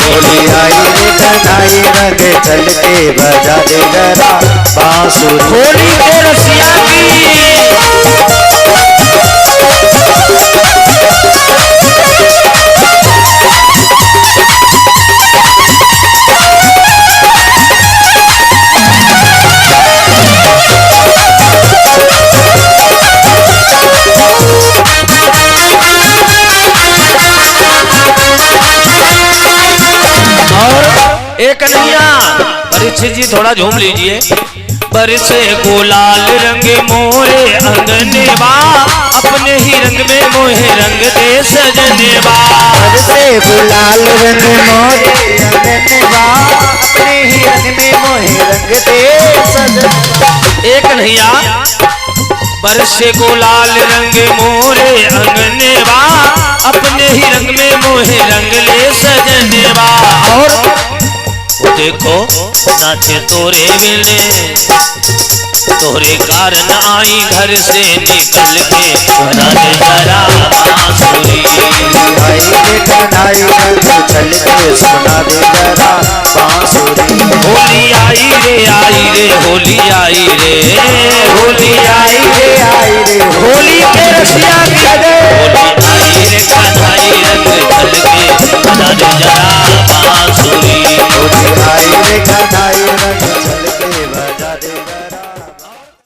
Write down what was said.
होली आई रे कन्हई रंग चल के बजा दे जरा बांसुरी। होली के रसिया की एक कन्हैया परीक्षित जी थोड़ा झूम लीजिए। बरसे गुलाल रंग मोरे अंगनेवा अपने ही रंग में मोहे रंग दे सजनेवा। बरसे गुलाल रंग मोरे अंगनेवा अपने ही रंग में मोहे रंग दे सजनेवा। एक कन्हैया बरसे गुलाल रंग मोरे अंगनेवा अपने ही रंग में मोहे रंग ले सजनेवा। और देखो नाचे तोरे मिले तोरे कारण आई घर से निकल के बना दे जरा बांसुरी। आई रे कन्हई रंग चल के सुना दे जरा बांसुरी। होली आई रे होली आई रे होली आई रे आई रे होली के रसिया की